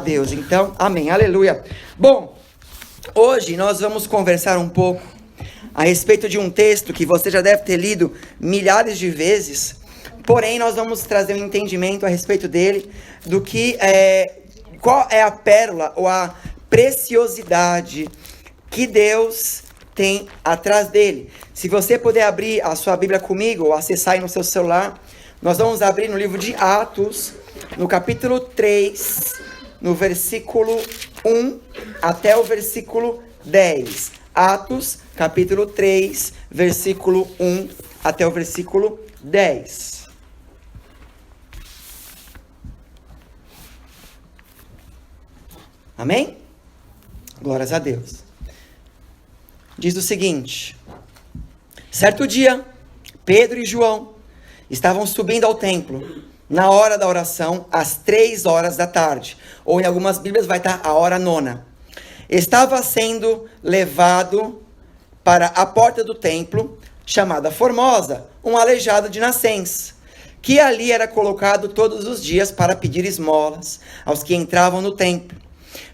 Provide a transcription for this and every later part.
Deus, então, amém, aleluia. Bom, hoje nós vamos conversar um pouco a respeito de um texto que você já deve ter lido milhares de vezes, porém nós vamos trazer um entendimento a respeito dele, do que qual é a pérola ou a preciosidade que Deus tem atrás dele. Se você puder abrir a sua Bíblia comigo ou acessar aí no seu celular, nós vamos abrir no livro de Atos, no capítulo 3, no versículo 1 até o versículo 10. Atos, capítulo 3, versículo 1 até o versículo 10. Amém? Glórias a Deus. Diz o seguinte: certo dia, Pedro e João estavam subindo ao templo na hora da oração, às 3 horas da tarde. Ou em algumas Bíblias vai estar a hora 9. Estava sendo levado para a porta do templo, chamada Formosa, um aleijado de nascença, que ali era colocado todos os dias para pedir esmolas aos que entravam no templo.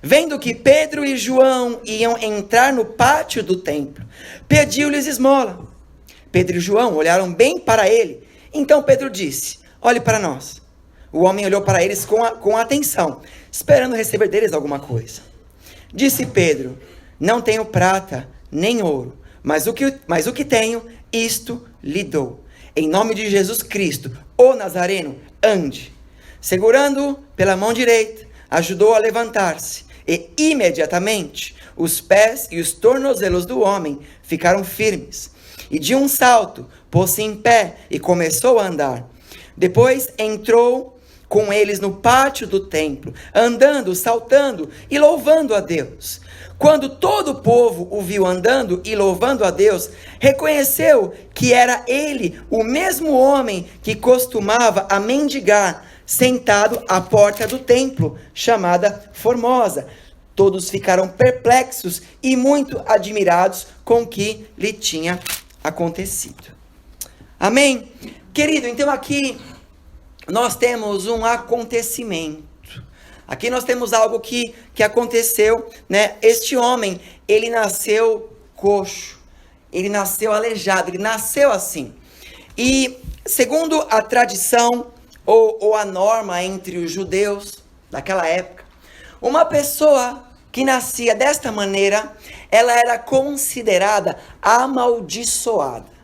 Vendo que Pedro e João iam entrar no pátio do templo, pediu-lhes esmola. Pedro e João olharam bem para ele. Então Pedro disse: olhe para nós. O homem olhou para eles com atenção, esperando receber deles alguma coisa. Disse Pedro: não tenho prata nem ouro, mas o que tenho, isto lhe dou. Em nome de Jesus Cristo, o Nazareno, ande. Segurando-o pela mão direita, ajudou a levantar-se, e imediatamente os pés e os tornozelos do homem ficaram firmes. E de um salto, pôs-se em pé e começou a andar. Depois entrou com eles no pátio do templo, andando, saltando e louvando a Deus. Quando todo o povo o viu andando e louvando a Deus, reconheceu que era ele o mesmo homem que costumava a mendigar, sentado à porta do templo, chamada Formosa. Todos ficaram perplexos e muito admirados com o que lhe tinha acontecido. Amém? Querido, então aqui nós temos um acontecimento. Aqui nós temos algo que aconteceu, né? Este homem, ele nasceu coxo, ele nasceu aleijado, ele nasceu assim. E segundo a tradição ou a norma entre os judeus daquela época, uma pessoa que nascia desta maneira, ela era considerada amaldiçoada.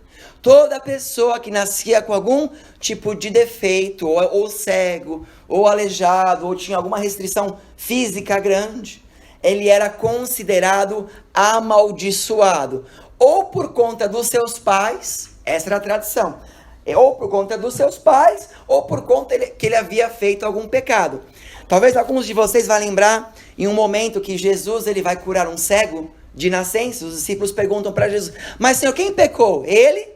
Toda pessoa que nascia com algum tipo de defeito, ou cego, ou aleijado, ou tinha alguma restrição física grande, ele era considerado amaldiçoado. Ou por conta dos seus pais, essa era a tradição, ou por conta dos seus pais, ou por conta que ele havia feito algum pecado. Talvez alguns de vocês vão lembrar em um momento que Jesus ele vai curar um cego de nascença. Os discípulos perguntam para Jesus: mas Senhor, quem pecou? Ele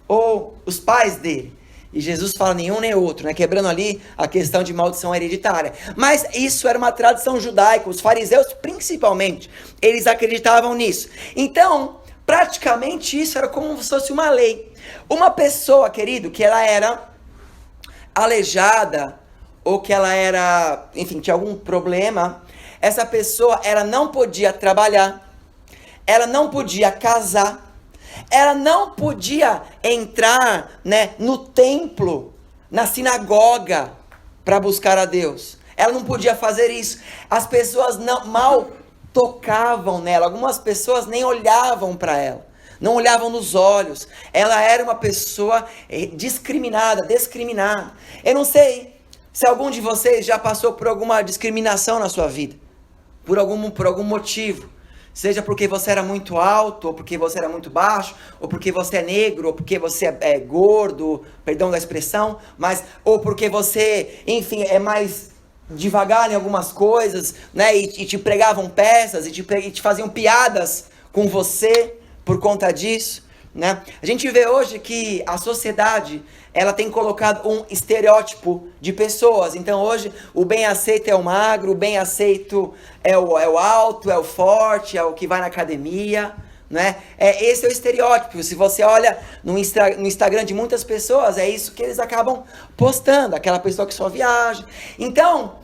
ou os pais dele? E Jesus fala: nenhum nem outro, né? Quebrando ali a questão de maldição hereditária. Mas isso era uma tradição judaica. Os fariseus, principalmente, eles acreditavam nisso. Então, praticamente isso era como se fosse uma lei. Uma pessoa, querido, que ela era aleijada, ou que ela era, enfim, tinha algum problema, essa pessoa, ela não podia trabalhar, ela não podia casar, ela não podia entrar, né, no templo, na sinagoga, para buscar a Deus. Ela não podia fazer isso. As pessoas mal tocavam nela, algumas pessoas nem olhavam para ela, não olhavam nos olhos. Ela era uma pessoa discriminada. Eu não sei se algum de vocês já passou por alguma discriminação na sua vida, por algum motivo, seja porque você era muito alto, ou porque você era muito baixo, ou porque você é negro, ou porque você é gordo, perdão da expressão, ou porque você, enfim, é mais devagar em algumas coisas, né, e te pregavam peças, e te faziam piadas com você por conta disso, né? A gente vê hoje que a sociedade, ela tem colocado um estereótipo de pessoas. Então hoje o bem aceito é o magro, o bem aceito é o alto, é o forte, é o que vai na academia, né? Esse é o estereótipo. Se você olha no Instagram de muitas pessoas, é isso que eles acabam postando, aquela pessoa que só viaja. Então,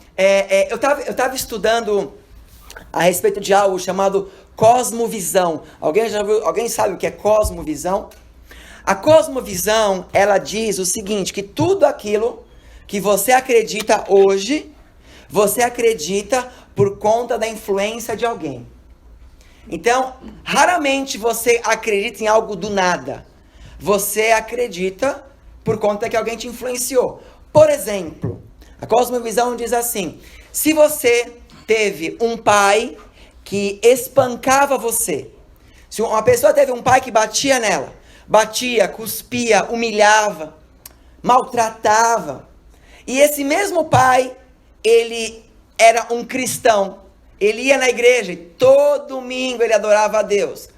eu tava estudando a respeito de algo chamado cosmovisão. Alguém sabe o que é cosmovisão? A cosmovisão, ela diz o seguinte, que tudo aquilo que você acredita hoje, você acredita por conta da influência de alguém. Então, raramente você acredita em algo do nada. Você acredita por conta que alguém te influenciou. Por exemplo, a cosmovisão diz assim: se você teve um pai que espancava você, se uma pessoa teve um pai que batia nela, batia, cuspia, humilhava, maltratava, e esse mesmo pai, ele era um cristão, ele ia na igreja e todo domingo ele adorava a Deus.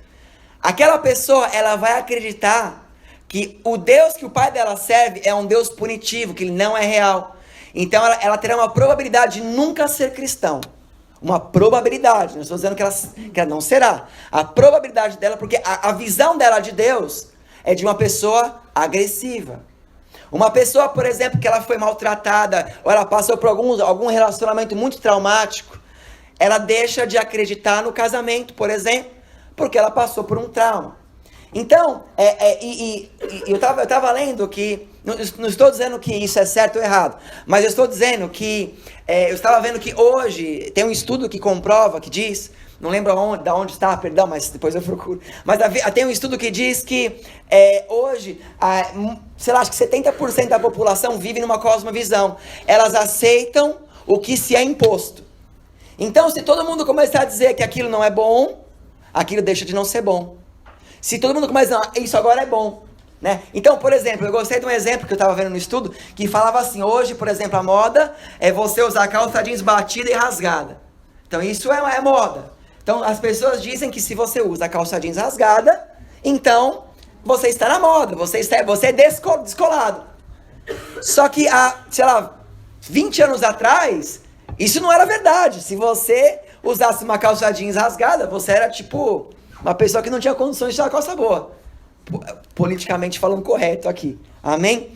Aquela pessoa, ela vai acreditar que o Deus que o pai dela serve é um Deus punitivo, que ele não é real. Então ela terá uma probabilidade de nunca ser cristão. Uma probabilidade, não estou dizendo que ela não será. A probabilidade dela, porque a visão dela de Deus é de uma pessoa agressiva. Uma pessoa, por exemplo, que ela foi maltratada, ou ela passou por algum relacionamento muito traumático, ela deixa de acreditar no casamento, por exemplo, porque ela passou por um trauma. Então, eu estava lendo que, não estou dizendo que isso é certo ou errado, mas eu estou dizendo que, eu estava vendo que hoje, tem um estudo que comprova, que diz, não lembro de onde está, perdão, mas depois eu procuro, mas tem um estudo que diz que hoje, sei lá, acho que 70% da população vive numa cosmovisão, elas aceitam o que se é imposto. Então, se todo mundo começar a dizer que aquilo não é bom, aquilo deixa de não ser bom. Se todo mundo começa a dizer, isso agora é bom, né? Então, por exemplo, eu gostei de um exemplo que eu estava vendo no estudo, que falava assim, hoje, por exemplo, a moda é você usar calça jeans batida e rasgada. Então, isso é moda. Então, as pessoas dizem que se você usa calça jeans rasgada, então, você está na moda, você é descolado. Só que há, sei lá, 20 anos atrás, isso não era verdade. Se você usasse uma calça jeans rasgada, você era tipo uma pessoa que não tinha condições de ter uma calça boa. Politicamente falando correto aqui. Amém?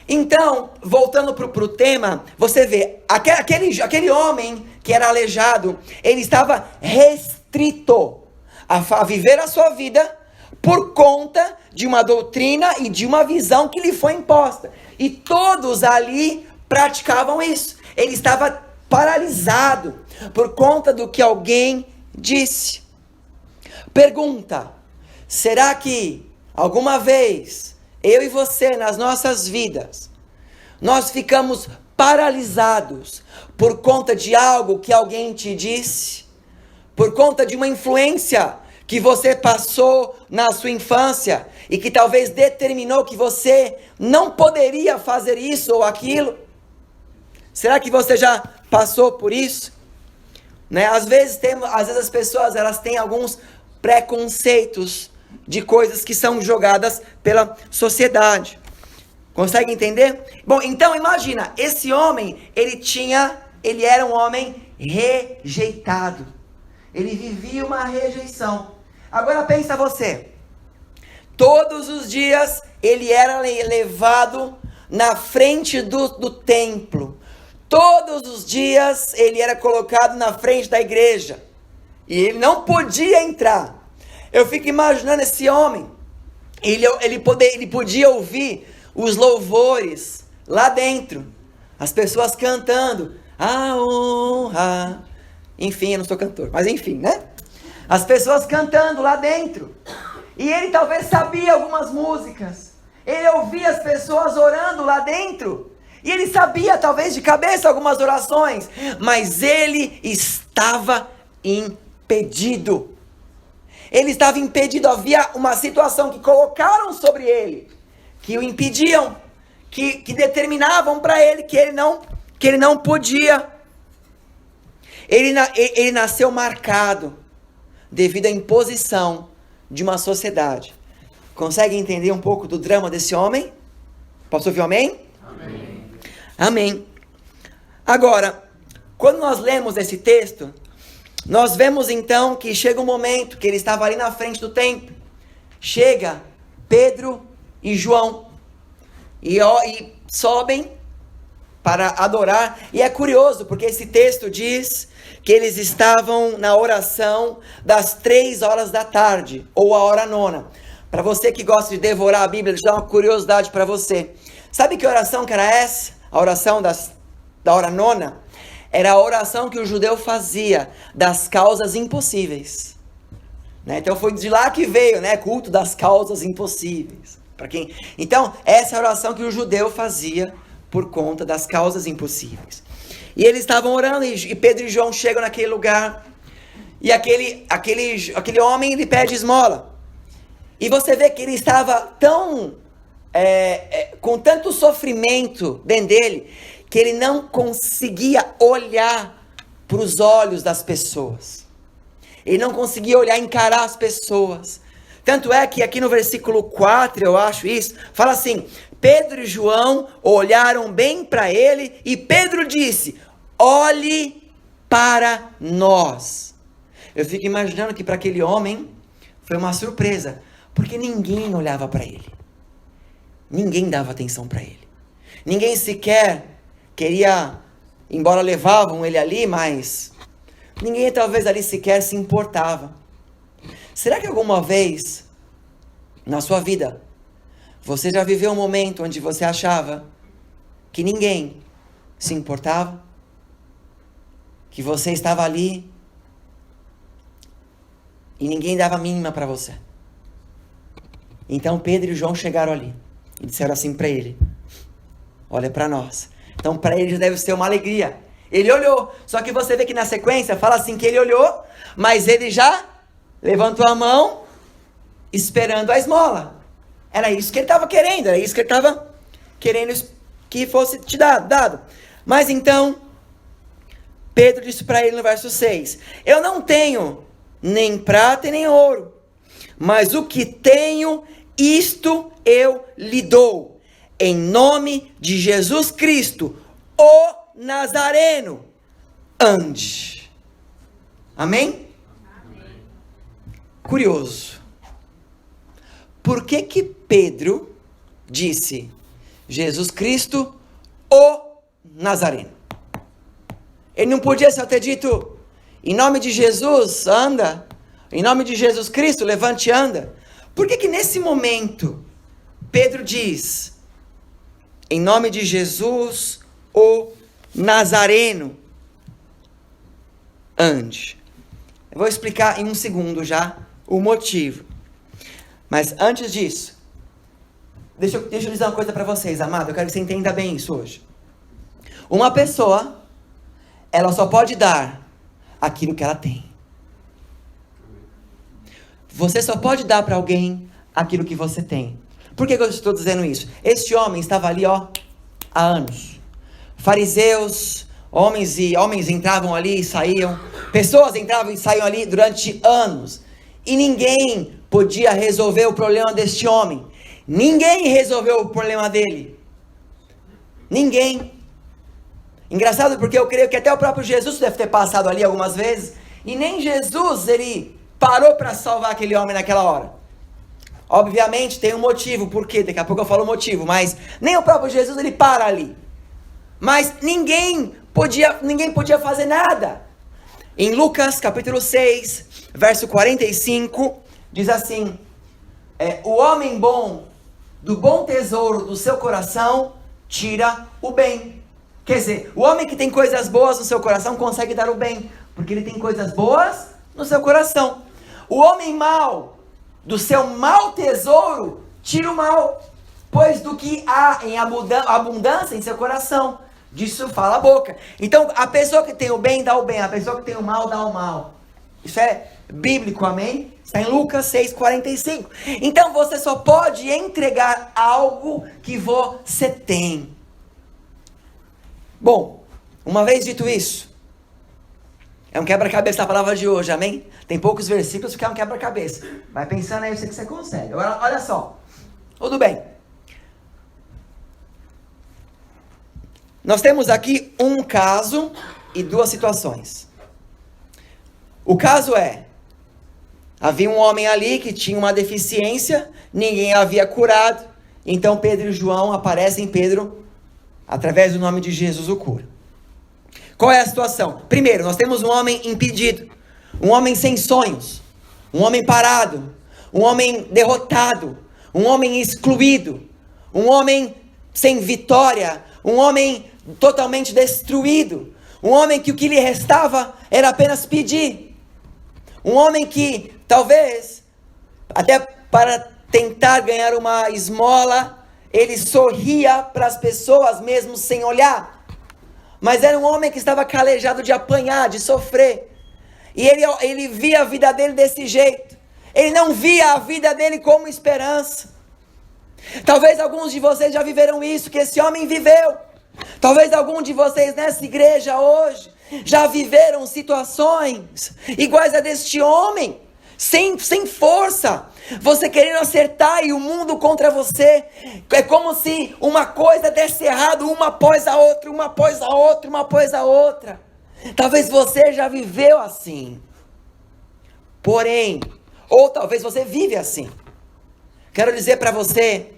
Então, voltando pro tema, você vê, aquele homem que era aleijado, ele estava restrito a viver a sua vida por conta de uma doutrina e de uma visão que lhe foi imposta. E todos ali praticavam isso. Ele estava paralisado por conta do que alguém disse. Pergunta: será que alguma vez eu e você nas nossas vidas nós ficamos paralisados por conta de algo que alguém te disse? Por conta de uma influência que você passou na sua infância e que talvez determinou que você não poderia fazer isso ou aquilo? Será que você já passou por isso? Né? Às vezes as pessoas elas têm alguns preconceitos de coisas que são jogadas pela sociedade. Consegue entender? Bom, então imagina, esse homem, ele era um homem rejeitado. Ele vivia uma rejeição. Agora pensa você, todos os dias ele era levado na frente do templo. Todos os dias ele era colocado na frente da igreja. E ele não podia entrar. Eu fico imaginando esse homem. Ele podia ouvir os louvores lá dentro. As pessoas cantando. A honra. Enfim, eu não sou cantor. Mas enfim, né? As pessoas cantando lá dentro. E ele talvez sabia algumas músicas. Ele ouvia as pessoas orando lá dentro. E ele sabia talvez de cabeça algumas orações. Mas ele estava impedido. Ele estava impedido. Havia uma situação que colocaram sobre ele, que o impediam, que determinavam para ele que ele não podia. Ele nasceu marcado devido à imposição de uma sociedade. Consegue entender um pouco do drama desse homem? Posso ouvir um amém? Amém. Amém. Agora, quando nós lemos esse texto, nós vemos então que chega um momento que ele estava ali na frente do templo. Chega Pedro e João e sobem para adorar. E é curioso, porque esse texto diz que eles estavam na oração das 3 horas da tarde, ou a hora nona. Para você que gosta de devorar a Bíblia, deixa eu dar uma curiosidade para você. Sabe que oração que era essa? A oração da hora nona? Era a oração que o judeu fazia das causas impossíveis. Né? Então foi de lá que veio, né? Culto das causas impossíveis. Então, essa é a oração que o judeu fazia por conta das causas impossíveis. E eles estavam orando, e Pedro e João chegam naquele lugar, e aquele homem, ele pede esmola. E você vê que ele estava tão, com tanto sofrimento dentro dele, que ele não conseguia olhar para os olhos das pessoas. Ele não conseguia olhar, encarar as pessoas. Tanto é que aqui no versículo 4, eu acho isso, fala assim: Pedro e João olharam bem para ele e Pedro disse: olhe para nós. Eu fico imaginando que para aquele homem foi uma surpresa, porque ninguém olhava para ele. Ninguém dava atenção para ele. Ninguém sequer queria, embora levavam ele ali, mas ninguém talvez ali sequer se importava. Será que alguma vez na sua vida você já viveu um momento onde você achava que ninguém se importava? Que você estava ali e ninguém dava a mínima para você? Então Pedro e João chegaram ali e disseram assim para ele: olha para nós. Então para ele já deve ser uma alegria. Ele olhou, só que você vê que na sequência fala assim que ele olhou, mas ele já levantou a mão esperando a esmola. Era isso que ele estava querendo, era isso que ele estava querendo que fosse te dado. Mas então, Pedro disse para ele no verso 6, eu não tenho nem prata e nem ouro, mas o que tenho, isto eu lhe dou. Em nome de Jesus Cristo, o Nazareno, ande. Amém? Curioso. Por que Pedro disse Jesus Cristo, o Nazareno? Ele não podia só ter dito em nome de Jesus, anda. Em nome de Jesus Cristo, levante e anda. Por que nesse momento Pedro diz em nome de Jesus, o Nazareno, ande? Eu vou explicar em um segundo já o motivo. Mas antes disso, deixa eu dizer uma coisa para vocês, amado. Eu quero que você entenda bem isso hoje. Uma pessoa, ela só pode dar aquilo que ela tem. Você só pode dar para alguém aquilo que você tem. Por que eu estou dizendo isso? Este homem estava ali, há anos. Fariseus, homens entravam ali e saíam. Pessoas entravam e saíam ali durante anos. E ninguém podia resolver o problema deste homem. Ninguém resolveu o problema dele. Ninguém. Engraçado porque eu creio que até o próprio Jesus deve ter passado ali algumas vezes. E nem Jesus, ele parou para salvar aquele homem naquela hora. Obviamente tem um motivo, por quê? Daqui a pouco eu falo o motivo. Mas nem o próprio Jesus, ele para ali. Mas ninguém podia fazer nada. Em Lucas capítulo 6, verso 45, diz assim: o homem bom, do bom tesouro do seu coração, tira o bem. Quer dizer, o homem que tem coisas boas no seu coração consegue dar o bem, porque ele tem coisas boas no seu coração. O homem mau, do seu mau tesouro, tira o mal, pois do que há em abundância em seu coração, disso fala a boca. Então, a pessoa que tem o bem, dá o bem. A pessoa que tem o mal, dá o mal. Isso é bíblico, amém? Está em Lucas 6,45. Então, você só pode entregar algo que você tem. Bom, uma vez dito isso, é um quebra-cabeça da palavra de hoje, amém? Tem poucos versículos que é um quebra-cabeça. Vai pensando aí, eu sei que você consegue. Agora, olha só. Tudo bem. Nós temos aqui um caso e duas situações. O caso é, havia um homem ali que tinha uma deficiência, ninguém havia curado, então Pedro e João aparecem, Pedro através do nome de Jesus, o cura. Qual é a situação? Primeiro, nós temos um homem impedido, um homem sem sonhos, um homem parado, um homem derrotado, um homem excluído, um homem sem vitória, um homem totalmente destruído, um homem que o que lhe restava era apenas pedir, um homem que talvez, até para tentar ganhar uma esmola, ele sorria para as pessoas mesmo sem olhar, mas era um homem que estava calejado de apanhar, de sofrer, e ele via a vida dele desse jeito, ele não via a vida dele como esperança. Talvez alguns de vocês já viveram isso que esse homem viveu. Talvez algum de vocês nessa igreja hoje já viveram situações iguais a deste homem, sem força, você querendo acertar e o mundo contra você. É como se uma coisa desse errado, uma após a outra, uma após a outra, uma após a outra. Talvez você já viveu assim, porém, ou talvez você vive assim. Quero dizer para você,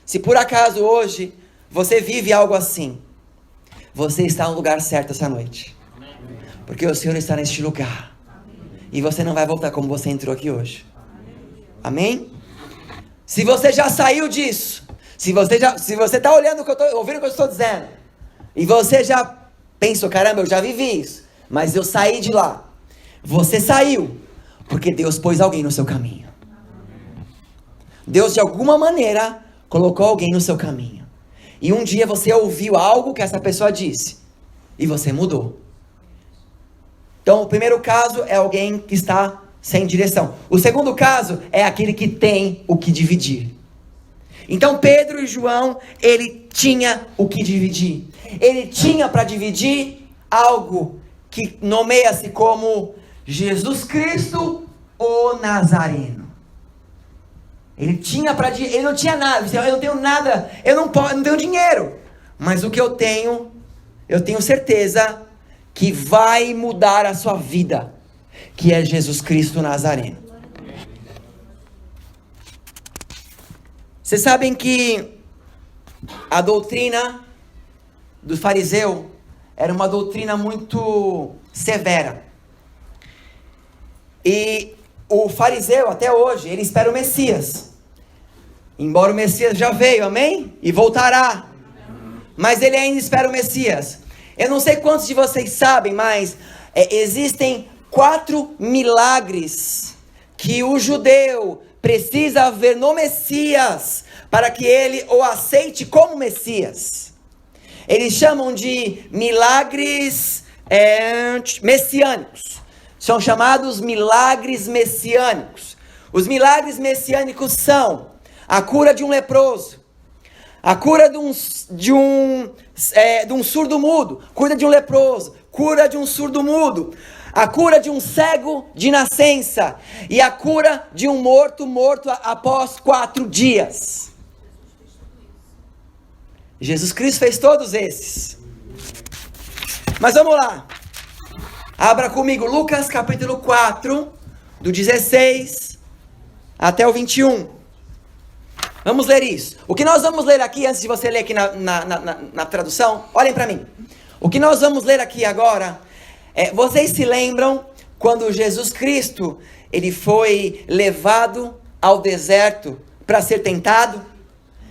se por acaso hoje você vive algo assim, você está no lugar certo essa noite. Porque o Senhor está neste lugar. E você não vai voltar como você entrou aqui hoje. Amém? Se você já saiu disso, se você está olhando, ouvindo o que eu estou dizendo, e você já pensou, caramba, eu já vivi isso, mas eu saí de lá. Você saiu, porque Deus pôs alguém no seu caminho. Deus de alguma maneira colocou alguém no seu caminho. E um dia você ouviu algo que essa pessoa disse. E você mudou. Então o primeiro caso é alguém que está sem direção. O segundo caso é aquele que tem o que dividir. Então Pedro e João, ele tinha o que dividir. Ele tinha para dividir algo que nomeia-se como Jesus Cristo, o Nazareno. Ele não tinha nada. Eu não tenho nada, eu não tenho dinheiro. Mas o que eu tenho certeza que vai mudar a sua vida, que é Jesus Cristo Nazareno. Vocês sabem que a doutrina do fariseu era uma doutrina muito severa. E o fariseu, até hoje, ele espera o Messias. Embora o Messias já veio, amém? E voltará. Mas ele ainda espera o Messias. Eu não sei quantos de vocês sabem, mas existem 4 milagres que o judeu precisa ver no Messias para que ele o aceite como Messias. Eles chamam de milagres messiânicos. São chamados milagres messiânicos. Os milagres messiânicos são a cura de um leproso, a cura de um surdo-mudo, cura de um leproso, cura de um surdo-mudo, a cura de um cego de nascença e a cura de um morto após 4 dias. Jesus Cristo fez todos esses. Mas vamos lá. Abra comigo Lucas capítulo 4, do 16 até o 21. Vamos ler isso. O que nós vamos ler aqui, antes de você ler aqui na tradução, olhem para mim. O que nós vamos ler aqui agora, vocês se lembram quando Jesus Cristo, ele foi levado ao deserto para ser tentado?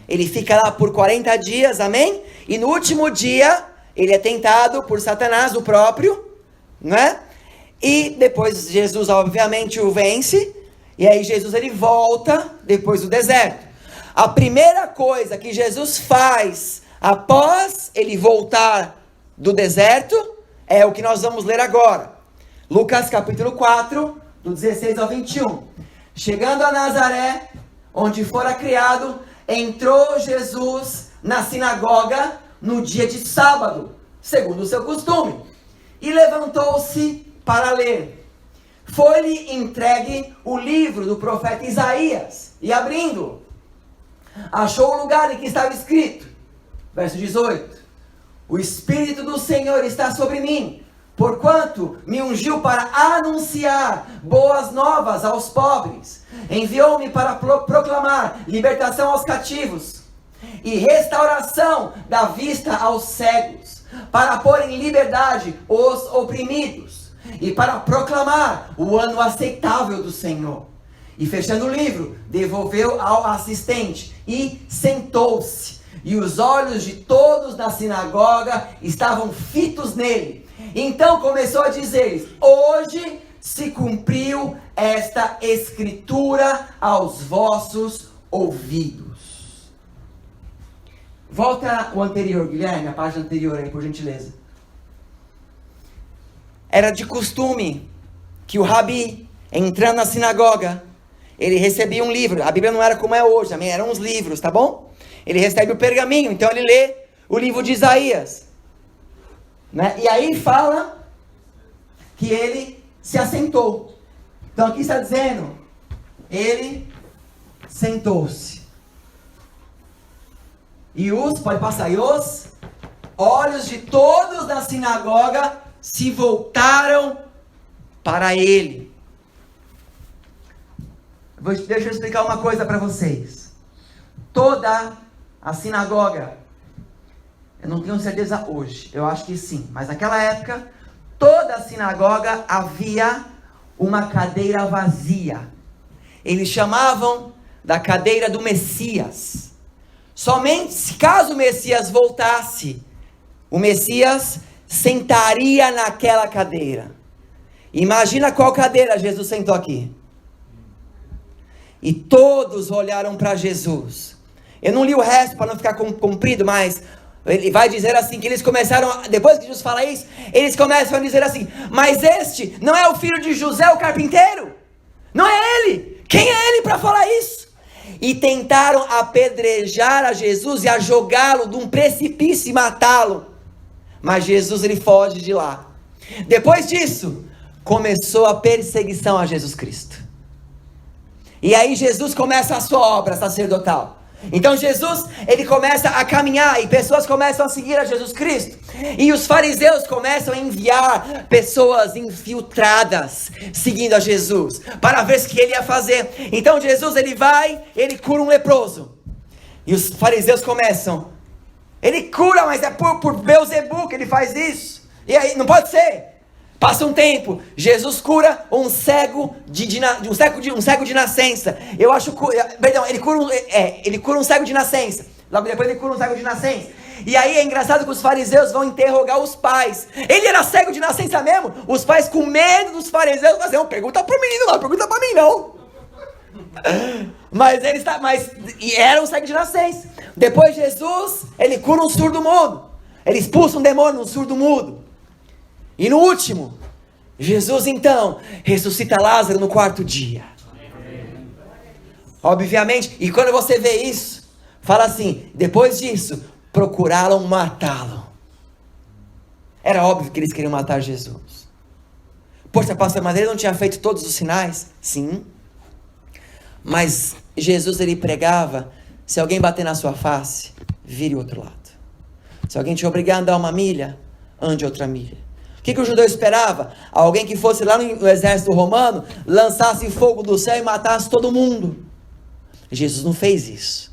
Ele fica lá por 40 dias, amém? E no último dia, ele é tentado por Satanás, o próprio, não é? E depois Jesus obviamente o vence, e aí Jesus ele volta depois do deserto. A primeira coisa que Jesus faz após ele voltar do deserto é o que nós vamos ler agora. Lucas capítulo 4, do 16 ao 21. Chegando a Nazaré, onde fora criado, entrou Jesus na sinagoga no dia de sábado, segundo o seu costume, e levantou-se para ler. Foi-lhe entregue o livro do profeta Isaías, e abrindo, achou o lugar em que estava escrito, verso 18: o Espírito do Senhor está sobre mim, porquanto me ungiu para anunciar boas novas aos pobres, enviou-me para proclamar libertação aos cativos e restauração da vista aos cegos, para pôr em liberdade os oprimidos, e para proclamar o ano aceitável do Senhor. E fechando o livro, devolveu ao assistente e sentou-se. E os olhos de todos na sinagoga estavam fitos nele. Então começou a dizer-lhes: hoje se cumpriu esta escritura aos vossos ouvidos. Volta o anterior, Guilherme, a página anterior aí, por gentileza. Era de costume que o rabi, entrando na sinagoga, ele recebia um livro. A Bíblia não era como é hoje, também eram uns livros, tá bom? Ele recebe o pergaminho, então ele lê o livro de Isaías, né? E aí fala que ele se assentou. Então aqui está dizendo, ele sentou-se. E pode passar, e os olhos de todos na sinagoga se voltaram para ele. Deixa eu explicar uma coisa para vocês. Toda a sinagoga, eu não tenho certeza hoje, eu acho que sim, mas naquela época, toda a sinagoga havia uma cadeira vazia. Eles chamavam da cadeira do Messias. Somente caso o Messias voltasse, o Messias sentaria naquela cadeira. Imagina qual cadeira Jesus sentou aqui. E todos olharam para Jesus. Eu não li o resto para não ficar comprido, mas ele vai dizer assim, que eles começaram, depois que Jesus fala isso, eles começam a dizer assim: mas este não é o filho de José, o carpinteiro? Não é ele? Quem é ele para falar isso? E tentaram apedrejar a Jesus e a jogá-lo de um precipício e matá-lo. Mas Jesus, ele foge de lá. Depois disso, começou a perseguição a Jesus Cristo. E aí Jesus começa a sua obra sacerdotal. Então Jesus, ele começa a caminhar e pessoas começam a seguir a Jesus Cristo. E os fariseus começam a enviar pessoas infiltradas seguindo a Jesus, para ver o que ele ia fazer. Então Jesus, ele vai, ele cura um leproso. E os fariseus começam: ele cura, mas é por Beelzebul que ele faz isso. E aí, não pode ser. Passa um tempo, Jesus cura um cego de nascença. Eu acho, perdão, ele cura um cego de nascença. Logo depois ele cura um cego de nascença. E aí é engraçado que os fariseus vão interrogar os pais. Ele era cego de nascença mesmo? Os pais, com medo dos fariseus, fazem: não, pergunta pro menino, não pergunta pra mim não. Mas era um cego de nascença. Depois Jesus, ele cura um surdo mudo. Ele expulsa um demônio, um surdo mudo. E no último, Jesus então ressuscita Lázaro no 4º dia. Obviamente, e quando você vê isso, fala assim: depois disso, procuraram matá-lo. Era óbvio que eles queriam matar Jesus. Poxa, pastor, mas ele não tinha feito todos os sinais? Sim. Mas Jesus, ele pregava: se alguém bater na sua face, vire o outro lado. Se alguém te obrigar a andar 1 milha, ande outra milha. O que o judeu esperava? Alguém que fosse lá no exército romano, lançasse fogo do céu e matasse todo mundo. Jesus não fez isso.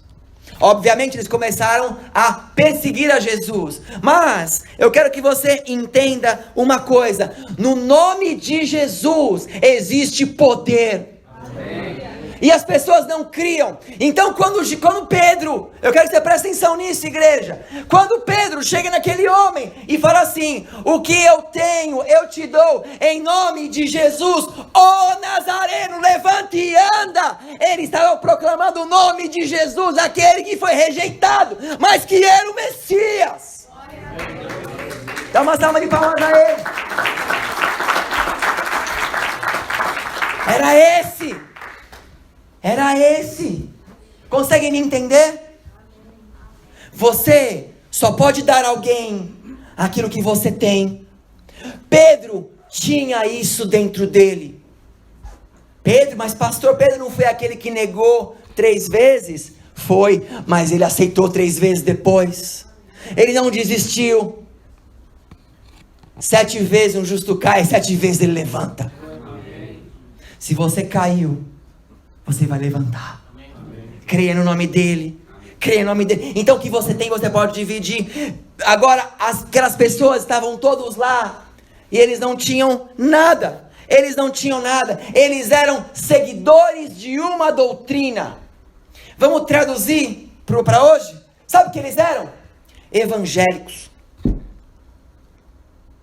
Obviamente eles começaram a perseguir a Jesus. Mas eu quero que você entenda uma coisa: no nome de Jesus existe poder. Amém. E as pessoas não criam. Então quando Pedro, eu quero que você preste atenção nisso, igreja. Quando Pedro chega naquele homem e fala assim: o que eu tenho, eu te dou, em nome de Jesus, ó Nazareno, levante e anda. Ele estava proclamando o nome de Jesus, aquele que foi rejeitado, mas que era o Messias. Dá uma salva de palmas a ele. Era esse. Conseguem me entender? Você só pode dar a alguém aquilo que você tem. Pedro tinha isso dentro dele. Mas pastor, Pedro não foi aquele que negou 3 vezes? Foi, mas ele aceitou 3 vezes depois. Ele não desistiu. 7 vezes um justo cai, 7 vezes ele levanta. Se você caiu, você vai levantar. Creia no nome dele. crê em nome dele. Então o que você tem, você pode dividir. Agora, aquelas pessoas estavam todos lá e eles não tinham nada. Eles não tinham nada. Eles eram seguidores de uma doutrina. Vamos traduzir para hoje? Sabe o que eles eram? Evangélicos.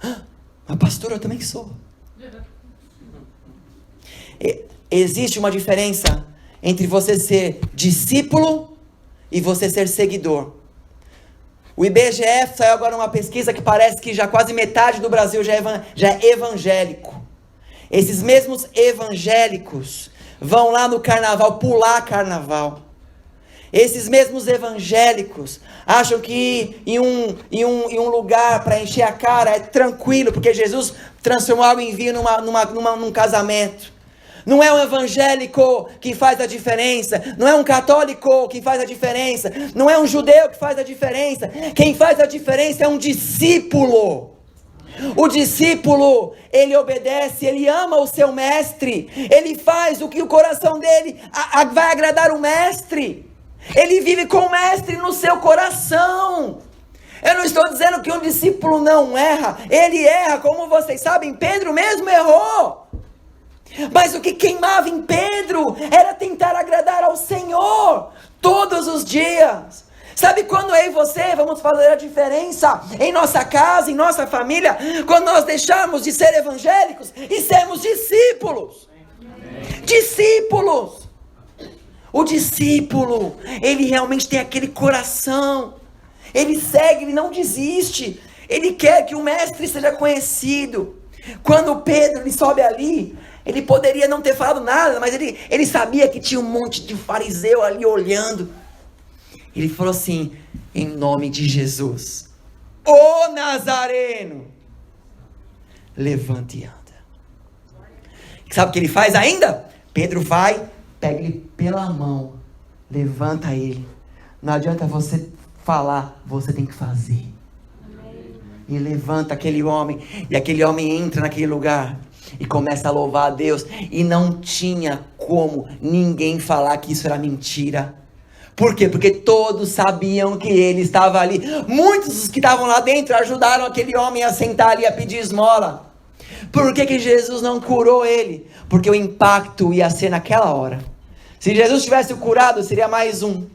Mas pastor, eu também sou. Existe uma diferença entre você ser discípulo e você ser seguidor. O IBGE saiu agora uma pesquisa que parece que já quase metade do Brasil já é evangélico. Esses mesmos evangélicos vão lá no carnaval, pular carnaval. Esses mesmos evangélicos acham que ir em um lugar para encher a cara é tranquilo, porque Jesus transformou água em vinho num casamento. Não é um evangélico que faz a diferença, não é um católico que faz a diferença, não é um judeu que faz a diferença. Quem faz a diferença é um discípulo. O discípulo, ele obedece, ele ama o seu mestre, ele faz o que o coração dele vai agradar o mestre. Ele vive com o mestre no seu coração. Eu não estou dizendo que um discípulo não erra, ele erra, como vocês sabem, Pedro mesmo errou. Mas o que queimava em Pedro era tentar agradar ao Senhor todos os dias. Sabe quando eu e você vamos fazer a diferença em nossa casa, em nossa família? Quando nós deixarmos de ser evangélicos e sermos discípulos. Discípulos. O discípulo, ele realmente tem aquele coração. Ele segue, ele não desiste. Ele quer que o mestre seja conhecido. Quando Pedro ele sobe ali, ele poderia não ter falado nada, mas ele sabia que tinha um monte de fariseu ali olhando. Ele falou assim, em nome de Jesus, ô Nazareno, levante e anda. Sabe o que ele faz ainda? Pedro vai, pega ele pela mão, levanta ele. Não adianta você falar, você tem que fazer. E levanta aquele homem, e aquele homem entra naquele lugar e começa a louvar a Deus. E não tinha como ninguém falar que isso era mentira. Por quê? Porque todos sabiam que ele estava ali. Muitos dos que estavam lá dentro ajudaram aquele homem a sentar ali, a pedir esmola. Por que Jesus não curou ele? Porque o impacto ia ser naquela hora. Se Jesus tivesse o curado, seria mais um.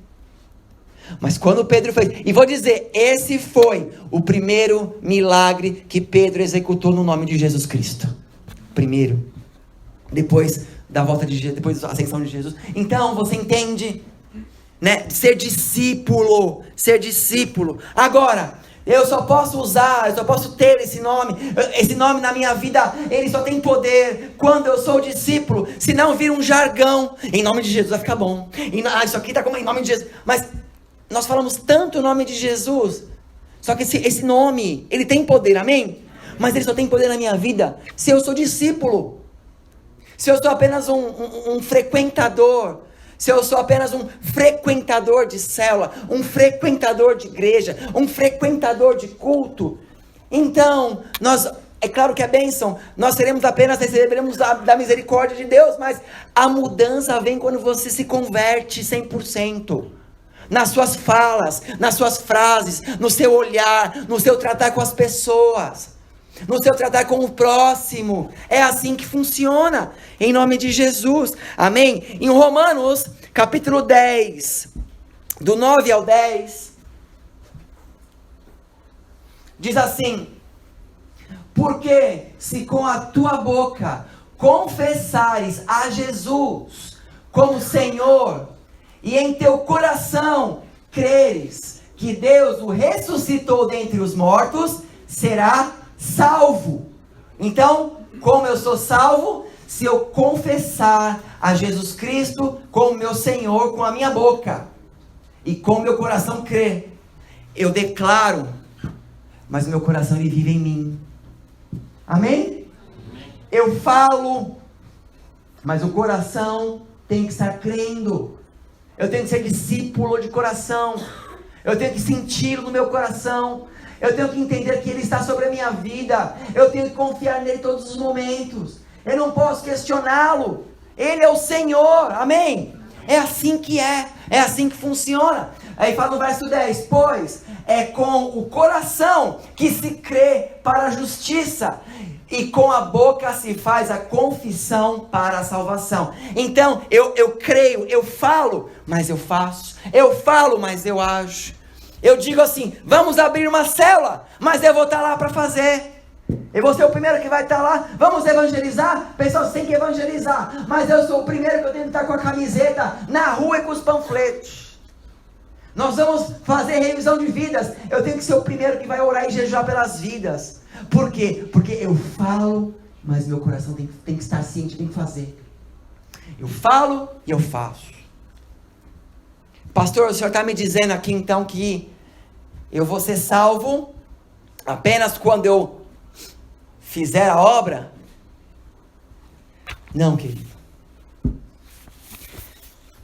Mas quando Pedro fez, e vou dizer, esse foi o primeiro milagre que Pedro executou no nome de Jesus Cristo. Primeiro. Depois da volta de Jesus, depois da ascensão de Jesus. Então, você entende, né? Ser discípulo. Agora, eu só posso ter esse nome na minha vida, ele só tem poder quando eu sou discípulo, senão vira um jargão. Em nome de Jesus vai ficar bom. Isso aqui está como em nome de Jesus. Mas nós falamos tanto o nome de Jesus, só que esse nome, ele tem poder, amém? Mas ele só tem poder na minha vida se eu sou discípulo. Se eu sou apenas um frequentador, se eu sou apenas um frequentador de célula, um frequentador de igreja, um frequentador de culto, então, é claro que é bênção, nós receberemos da misericórdia de Deus, mas a mudança vem quando você se converte 100%. Nas suas falas, nas suas frases, no seu olhar, no seu tratar com as pessoas, no seu tratar com o próximo. É assim que funciona, em nome de Jesus, amém? Em Romanos, capítulo 10, do 9 ao 10, diz assim: porque se com a tua boca confessares a Jesus como Senhor, e em teu coração creres que Deus o ressuscitou dentre os mortos, será salvo. Então, como eu sou salvo? Se eu confessar a Jesus Cristo como meu Senhor com a minha boca, e com meu coração crer, eu declaro, mas meu coração ele vive em mim. Amém? Eu falo, mas o coração tem que estar crendo. Eu tenho que ser discípulo de coração. Eu tenho que senti-lo no meu coração. Eu tenho que entender que Ele está sobre a minha vida. Eu tenho que confiar nele todos os momentos. Eu não posso questioná-lo. Ele é o Senhor. Amém? É assim que é assim que funciona. Aí fala no verso 10, pois é com o coração que se crê para a justiça, e com a boca se faz a confissão para a salvação. Então, eu creio, eu falo, mas eu faço. Eu falo, mas eu ajo. Eu digo assim, vamos abrir uma célula, mas eu vou estar lá para fazer. Eu vou ser o primeiro que vai estar lá. Vamos evangelizar? Pessoal, você tem que evangelizar. Mas eu sou o primeiro que eu tenho que estar com a camiseta na rua e com os panfletos. Nós vamos fazer revisão de vidas. Eu tenho que ser o primeiro que vai orar e jejuar pelas vidas. Por quê? Porque eu falo, mas meu coração tem que estar ciente, tem que fazer. Eu falo e eu faço. Pastor, o senhor está me dizendo aqui então que eu vou ser salvo apenas quando eu fizer a obra? Não, querido.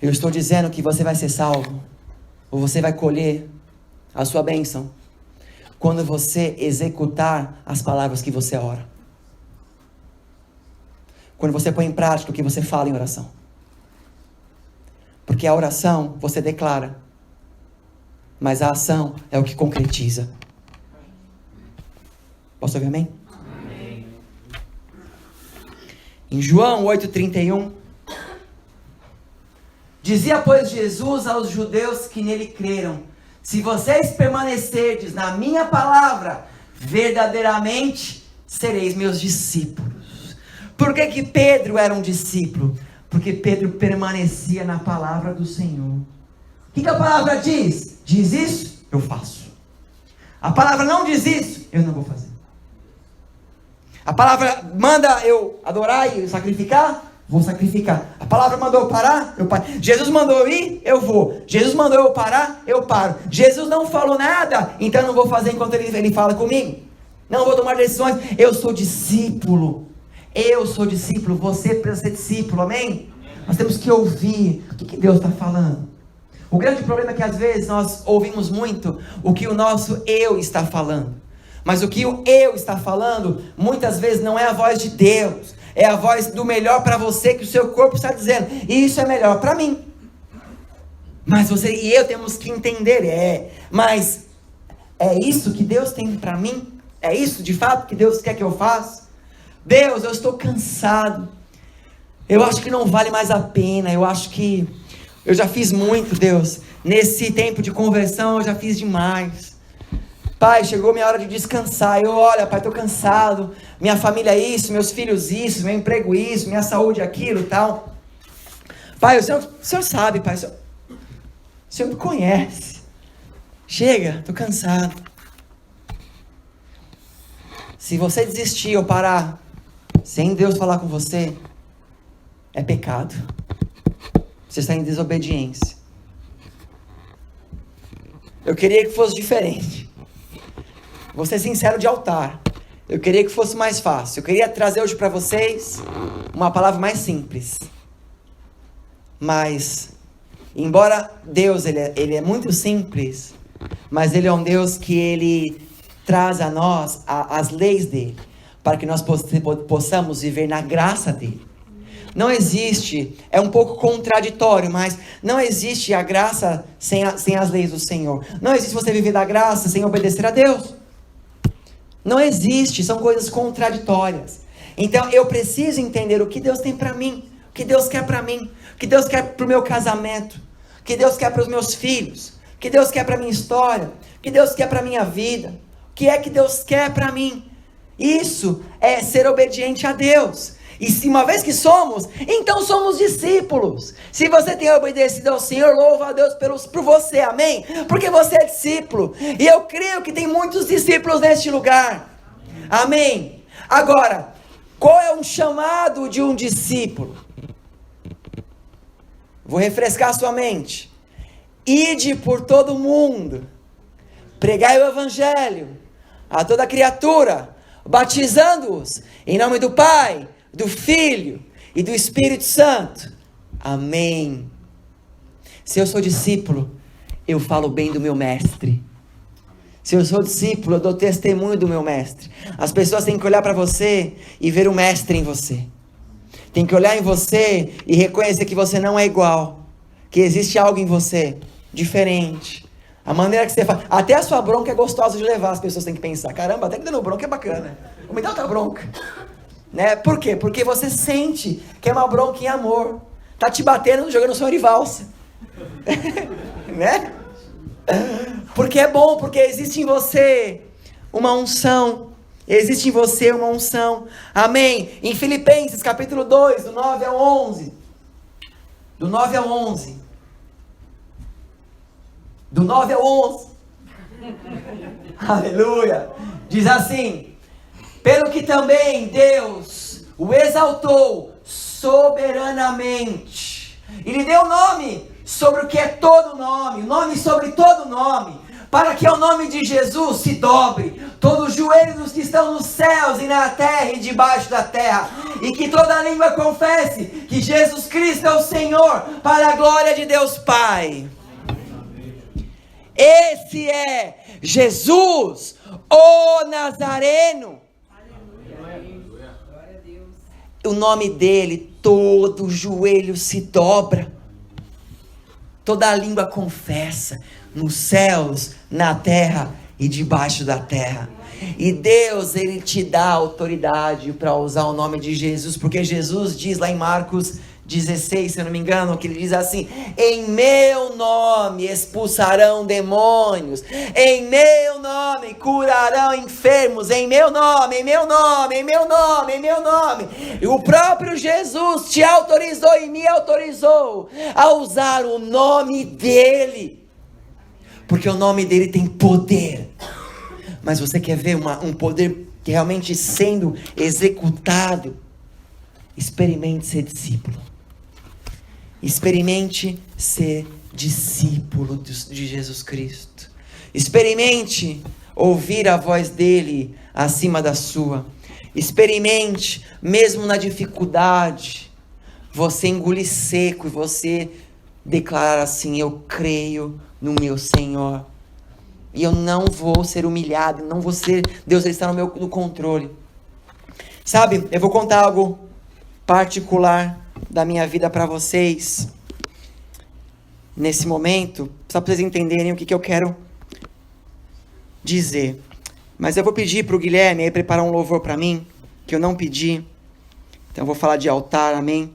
Eu estou dizendo que você vai ser salvo, ou você vai colher a sua bênção, quando você executar as palavras que você ora. Quando você põe em prática o que você fala em oração. Porque a oração você declara, mas a ação é o que concretiza. Posso ouvir amém? Amém. Em João 8,31, dizia, pois, Jesus aos judeus que nele creram: se vocês permanecerdes na minha palavra, verdadeiramente sereis meus discípulos. Por que que Pedro era um discípulo? Porque Pedro permanecia na palavra do Senhor. O que a palavra diz? Diz isso, eu faço. A palavra não diz isso, eu não vou fazer. A palavra manda eu adorar e sacrificar, vou sacrificar. A palavra mandou eu parar, eu paro. Jesus mandou eu ir, eu vou. Jesus mandou eu parar, eu paro. Jesus não falou nada, então eu não vou fazer enquanto ele fala comigo. Não vou tomar decisões. Eu sou discípulo. Eu sou discípulo, você precisa ser discípulo, amém? Nós temos que ouvir o que Deus está falando. O grande problema é que às vezes nós ouvimos muito o que o nosso eu está falando. Mas o que o eu está falando, muitas vezes não é a voz de Deus. É a voz do melhor para você, que o seu corpo está dizendo. E isso é melhor para mim. Mas você e eu temos que entender. Mas é isso que Deus tem para mim? É isso de fato que Deus quer que eu faça? Deus, eu estou cansado. Eu acho que não vale mais a pena. Eu acho que eu já fiz muito, Deus. Nesse tempo de conversão eu já fiz demais. Pai, chegou minha hora de descansar. Eu, olha, pai, estou cansado. Minha família isso, meus filhos isso, meu emprego isso, minha saúde aquilo e tal. Pai, o senhor sabe, pai. O senhor me conhece. Chega, estou cansado. Se você desistir ou parar sem Deus falar com você, é pecado. Você está em desobediência. Eu queria que fosse diferente. Vou ser sincero de altar. Eu queria que fosse mais fácil. Eu queria trazer hoje para vocês uma palavra mais simples. Mas, embora Deus ele é muito simples, mas Ele é um Deus que Ele traz a nós as leis dEle, para que nós possamos viver na graça dEle. Não existe, é um pouco contraditório, mas não existe a graça sem as leis do Senhor. Não existe você viver da graça sem obedecer a Deus. Não existe, são coisas contraditórias. Então eu preciso entender o que Deus tem para mim, o que Deus quer para mim, o que Deus quer para o meu casamento, o que Deus quer para os meus filhos, o que Deus quer para a minha história, o que Deus quer para a minha vida, o que é que Deus quer para mim. Isso é ser obediente a Deus. E se uma vez que somos, então somos discípulos. Se você tem obedecido ao Senhor, louva a Deus por você, amém? Porque você é discípulo. E eu creio que tem muitos discípulos neste lugar. Amém? Agora, qual é um chamado de um discípulo? Vou refrescar a sua mente. Ide por todo o mundo, pregai o evangelho a toda criatura, batizando-os em nome do Pai, do Filho e do Espírito Santo. Amém. Se eu sou discípulo, eu falo bem do meu mestre. Se eu sou discípulo, eu dou testemunho do meu mestre. As pessoas têm que olhar para você e ver o mestre em você. Tem que olhar em você e reconhecer que você não é igual, que existe algo em você diferente. A maneira que você faz. Até a sua bronca é gostosa de levar, as pessoas têm que pensar. Caramba, até que dando bronca é bacana. Vou me dar outra bronca. Né? Por quê? Porque você sente que é uma bronca em amor. Tá te batendo jogando sonho de valsa. Né? Porque é bom, porque existe em você uma unção. Existe em você uma unção. Amém? Em Filipenses capítulo 2, do 9 ao 11. Do 9 ao 11. Do 9 ao 11. Aleluia. Diz assim: pelo que também Deus o exaltou soberanamente e lhe deu nome sobre o que é todo nome, nome sobre todo nome, para que ao nome de Jesus se dobre todo o joelho dos que estão nos céus e na terra e debaixo da terra, e que toda língua confesse que Jesus Cristo é o Senhor, para a glória de Deus Pai. Esse é Jesus, o Nazareno. O nome dele, todo joelho se dobra, toda língua confessa, nos céus, na terra e debaixo da terra. E Deus, ele te dá autoridade para usar o nome de Jesus, porque Jesus diz lá em Marcos 16, se eu não me engano, que ele diz assim: em meu nome expulsarão demônios, em meu nome curarão enfermos, em meu nome, em meu nome, em meu nome, em meu nome. E o próprio Jesus te autorizou e me autorizou a usar o nome dele, porque o nome dele tem poder. Mas você quer ver um poder realmente sendo executado? Experimente ser discípulo. Experimente ser discípulo de Jesus Cristo. Experimente ouvir a voz dele acima da sua. Experimente, mesmo na dificuldade, você engolir seco e você declarar assim: eu creio no meu Senhor. E eu não vou ser humilhado, não vou ser... Deus, ele está no controle. Sabe, eu vou contar algo particular da minha vida para vocês nesse momento, só para vocês entenderem o que eu quero dizer. Mas eu vou pedir para o Guilherme aí preparar um louvor para mim, que eu não pedi. Então eu vou falar de altar, amém?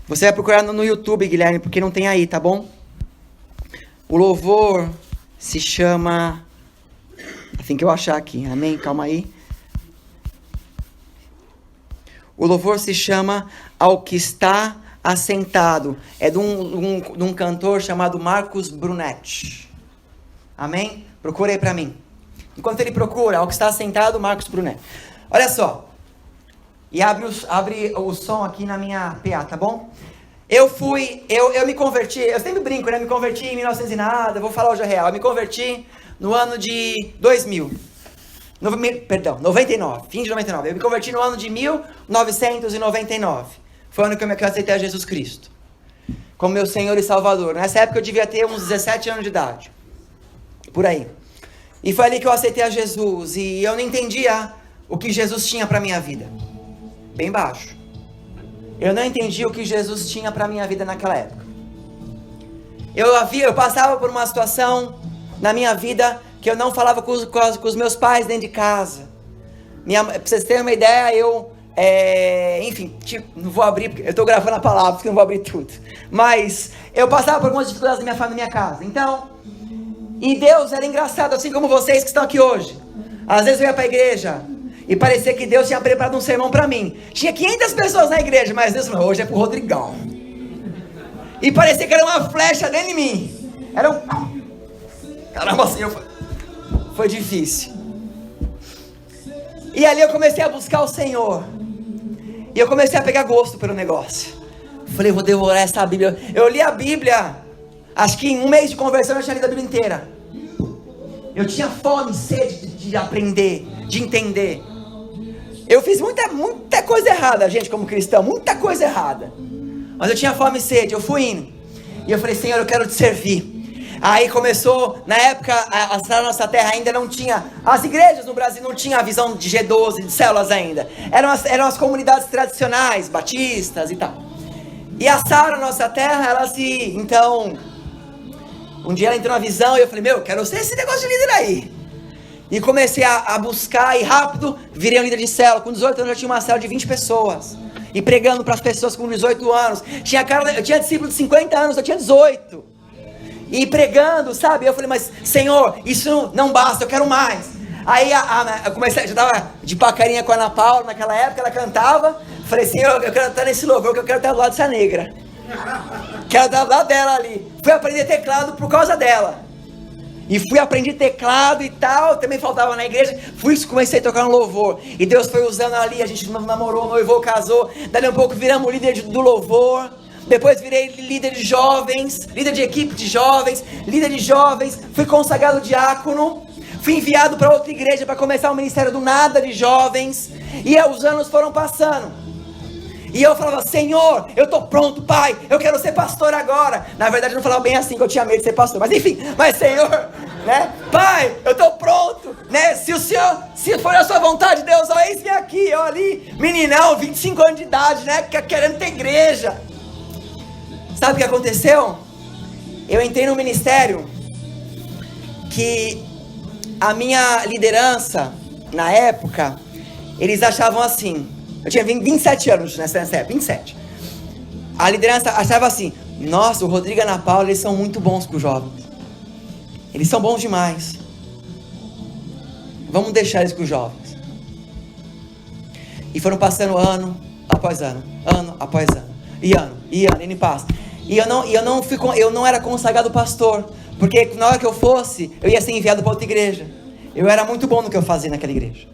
Você vai procurar no YouTube, Guilherme, porque não tem aí, tá bom? O louvor se chama... Assim que eu achar aqui, amém? Calma aí. O louvor se chama Ao que está assentado. É de um cantor chamado Marcos Brunetti. Amém? Procura aí para mim. Enquanto ele procura, Ao que está assentado, Marcos Brunetti. Olha só. E abre o som aqui na minha PA, tá bom? Eu me converti, eu sempre brinco, né? Me converti em 1900 e nada, vou falar hoje a real. Eu me converti no ano de 2000. 99, fim de 99. Eu me converti no ano de 1999. Foi o ano que eu aceitei a Jesus Cristo como meu Senhor e Salvador. Nessa época eu devia ter uns 17 anos de idade. Por aí. E foi ali que eu aceitei a Jesus. E eu não entendia o que Jesus tinha para minha vida. Bem baixo. Eu não entendi o que Jesus tinha para minha vida naquela época. Eu passava por uma situação na minha vida que eu não falava com os meus pais dentro de casa. Pra vocês terem uma ideia, não vou abrir, porque eu estou gravando a palavra, porque eu não vou abrir tudo. Mas eu passava por algumas dificuldades na minha casa. Então, e Deus era engraçado, assim como vocês que estão aqui hoje. Às vezes eu ia para a igreja e parecia que Deus tinha preparado um sermão para mim. Tinha 500 pessoas na igreja, mas Deus falou: hoje é pro Rodrigão. E parecia que era uma flecha dentro de mim. Era um... Caramba, assim, foi difícil. E ali eu comecei a buscar o Senhor. E eu comecei a pegar gosto pelo negócio. Falei: vou devorar essa Bíblia. Eu li a Bíblia, acho que em um mês de conversão eu tinha lido a Bíblia inteira. Eu tinha fome, sede de aprender, de entender. Eu fiz muita coisa errada, gente, como cristão, muita coisa errada. Mas eu tinha fome e sede, eu fui indo. E eu falei: Senhor, eu quero te servir. Aí começou, na época, a nossa terra ainda não tinha, as igrejas no Brasil não tinham a visão de G12, de células ainda. Eram as comunidades tradicionais, batistas e tal. E a Sara, nossa terra, ela Um dia ela entrou na visão e eu falei, quero ser esse negócio de líder aí. E comecei a buscar e rápido virei um líder de célula. Com 18 anos eu tinha uma célula de 20 pessoas. E pregando para as pessoas com 18 anos. Eu tinha discípulo de 50 anos, eu tinha 18. E pregando, sabe? Eu falei, mas Senhor, isso não basta, eu quero mais. Aí eu comecei, já estava de pacarinha com a Ana Paula naquela época, ela cantava. Falei, Senhor, eu quero estar nesse louvor, que eu quero estar do lado dessa negra. Quero estar do lado dela ali. Fui aprender teclado por causa dela. E fui aprender teclado e tal, também faltava na igreja. Comecei a tocar no louvor. E Deus foi usando ali, a gente namorou, noivou, casou. Dali um pouco viramos líder do louvor. Depois virei líder de jovens, líder de equipe de jovens, líder de jovens. Fui consagrado diácono. Fui enviado para outra igreja para começar o ministério do nada de jovens. E os anos foram passando. E eu falava, Senhor, eu estou pronto, Pai, eu quero ser pastor agora. Na verdade eu não falava bem assim, que eu tinha medo de ser pastor. Mas enfim, Senhor, né? Pai, eu estou pronto, né? Se for a sua vontade, Deus, ó, eis-me aqui, ó ali, meninão, 25 anos de idade, né? Querendo ter igreja. Sabe o que aconteceu? Eu entrei no ministério que a minha liderança, na época, eles achavam assim. Eu tinha 27 anos nessa época, 27. A liderança achava assim, nossa, o Rodrigo e a Ana Paula, eles são muito bons com os jovens. Eles são bons demais. Vamos deixar eles com os jovens. E foram passando ano após ano, ano após ano. E ele passa. E eu não era consagrado pastor, porque na hora que eu fosse, eu ia ser enviado para outra igreja. Eu era muito bom no que eu fazia naquela igreja.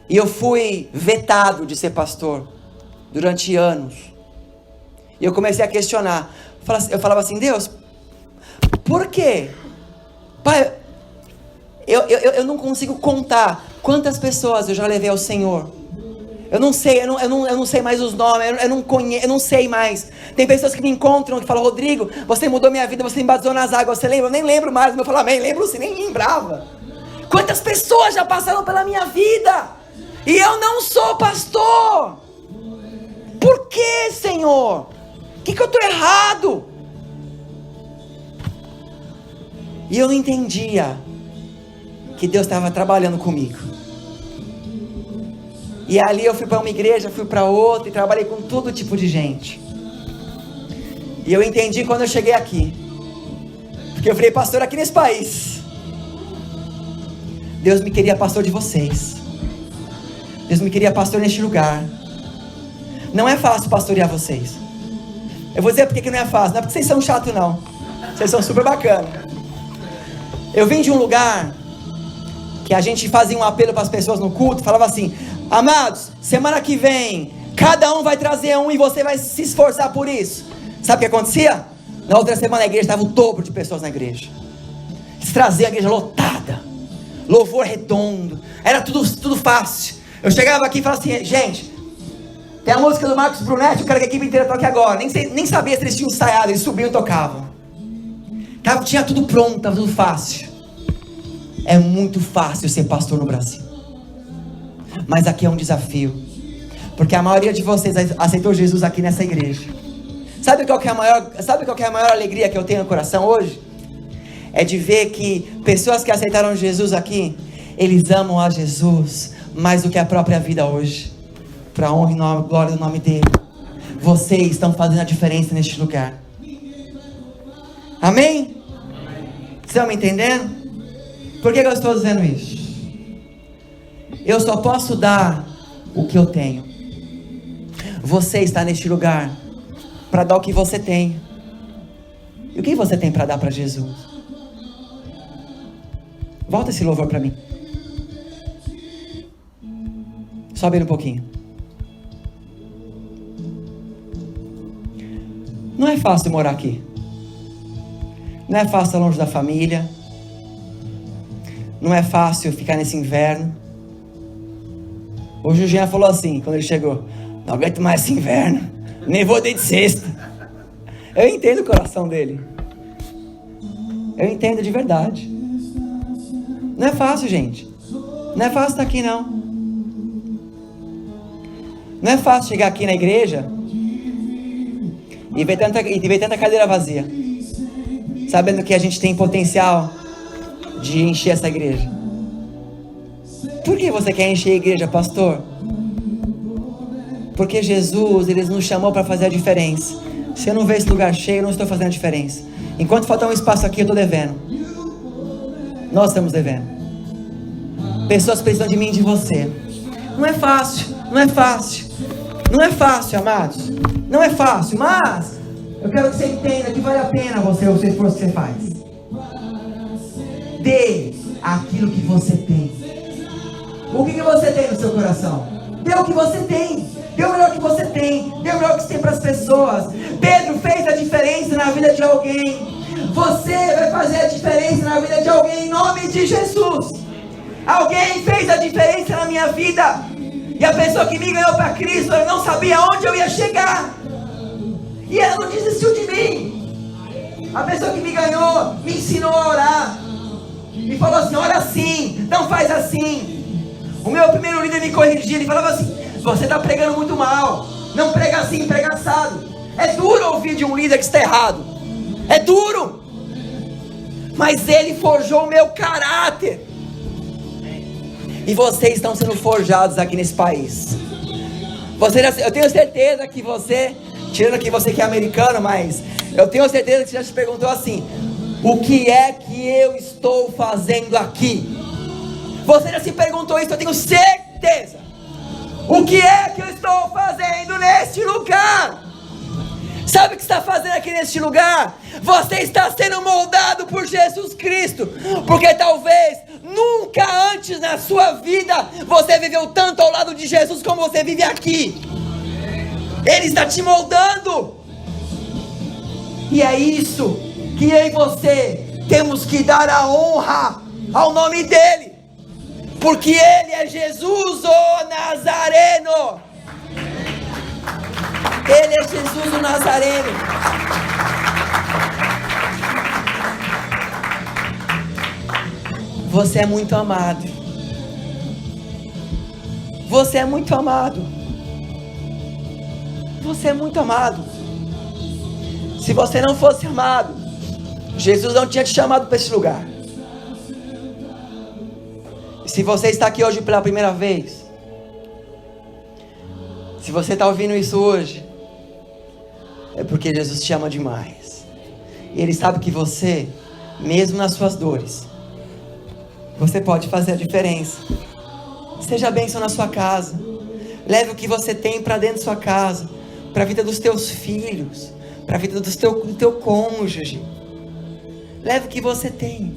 E eu fui vetado de ser pastor durante anos. E eu comecei a questionar. Eu falava assim, Deus, por quê? Pai, eu não consigo contar quantas pessoas eu já levei ao Senhor. Eu não sei mais os nomes, eu não sei mais. Tem pessoas que me encontram que falam, Rodrigo, você mudou minha vida, você me batizou nas águas, você lembra? Eu nem lembro mais, eu falo, amém, lembro sim, nem lembrava. Quantas pessoas já passaram pela minha vida? E eu não sou pastor. Por que, Senhor? O que eu estou errado? E eu não entendia que Deus estava trabalhando comigo. E ali eu fui para uma igreja, fui para outra e trabalhei com todo tipo de gente. E eu entendi quando eu cheguei aqui, porque eu virei pastor aqui nesse país. Deus me queria pastor de vocês. Deus me queria pastor neste lugar. Não é fácil pastorear vocês. Eu vou dizer porque que não é fácil. Não é porque vocês são chatos não. Vocês são super bacanas. Eu vim de um lugar que a gente fazia um apelo para as pessoas no culto. Falava assim, amados, semana que vem cada um vai trazer um e você vai se esforçar por isso. Sabe o que acontecia? Na outra semana a igreja estava o dobro de pessoas na igreja. Eles traziam a igreja lotada, louvor redondo, era tudo fácil. Eu chegava aqui e falava assim, gente, tem a música do Marcos Brunetti, eu quero que a equipe inteira toque agora. Nem sabia se eles tinham ensaiado, eles subiam e tocavam. Tinha tudo pronto, estava tudo fácil. É muito fácil ser pastor no Brasil. Mas aqui é um desafio. Porque a maioria de vocês aceitou Jesus aqui nessa igreja. Sabe qual que é a maior alegria que eu tenho no coração hoje? É de ver que pessoas que aceitaram Jesus aqui, eles amam a Jesus mais do que a própria vida hoje, para a honra e glória do nome dele. Vocês estão fazendo a diferença neste lugar. Amém? Vocês estão me entendendo? Por que eu estou dizendo isso? Eu só posso dar o que eu tenho. Você está neste lugar para dar o que você tem. E o que você tem para dar para Jesus? Volta esse louvor para mim. Sobe ele um pouquinho. Não é fácil morar aqui. Não é fácil estar longe da família. Não é fácil ficar nesse inverno. Hoje o Jean falou assim, quando ele chegou, não aguento mais esse inverno, nem vou desde sexta. Eu entendo o coração dele. Eu entendo de verdade. Não é fácil, gente. Não é fácil estar aqui, não. Não é fácil chegar aqui na igreja e ver tanta cadeira vazia. sabendo que a gente tem potencial de encher essa igreja. Por que você quer encher a igreja, pastor? Porque Jesus, Ele nos chamou para fazer a diferença. Se eu não ver esse lugar cheio, eu não estou fazendo a diferença. Enquanto faltar um espaço aqui, eu estou devendo. Nós estamos devendo. Pessoas precisam de mim e de você. Não é fácil, não é fácil. Não é fácil, amados. Não é fácil, mas eu quero que você entenda que vale a pena o esforço que você faz. Dê aquilo que você tem. O que você tem no seu coração? Dê o que você tem. Dê o melhor que você tem. Dê o melhor que você tem para as pessoas. Pedro fez a diferença na vida de alguém. Você vai fazer a diferença na vida de alguém em nome de Jesus. Alguém fez a diferença na minha vida. E a pessoa que me ganhou para Cristo, eu não sabia onde eu ia chegar. E ela não desistiu de mim. A pessoa que me ganhou me ensinou a orar. Me falou assim, ora assim, não faz assim. O meu primeiro líder me corrigia, ele falava assim, você está pregando muito mal. Não prega assim, prega assado. É duro ouvir de um líder que está errado. É duro. Mas ele forjou o meu caráter. E vocês estão sendo forjados aqui nesse país. Eu tenho certeza que você, tirando que você que é americano, mas eu tenho certeza que você já se perguntou assim, o que é que eu estou fazendo aqui? Você já se perguntou isso, eu tenho certeza. O que é que eu estou fazendo neste lugar? Sabe o que está fazendo aqui neste lugar? Você está sendo moldado por Jesus Cristo. Porque talvez nunca antes na sua vida você viveu tanto ao lado de Jesus como você vive aqui. Ele está te moldando. E é isso que eu e você temos que dar a honra ao nome dele. Porque ele é Jesus o Nazareno. Ele é Jesus o Nazareno. Você é muito amado. Você é muito amado. Você é muito amado. Se você não fosse amado, Jesus não tinha te chamado para esse lugar. E se você está aqui hoje pela primeira vez, se você está ouvindo isso hoje, é porque Jesus te ama demais. E Ele sabe que você, mesmo nas suas dores, você pode fazer a diferença. Seja bênção na sua casa. Leve o que você tem para dentro da sua casa, para a vida dos teus filhos, para a vida do teu cônjuge. Leve o que você tem.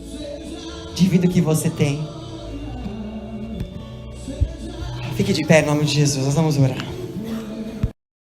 Divida o que você tem. Fique de pé em nome de Jesus. Nós vamos orar.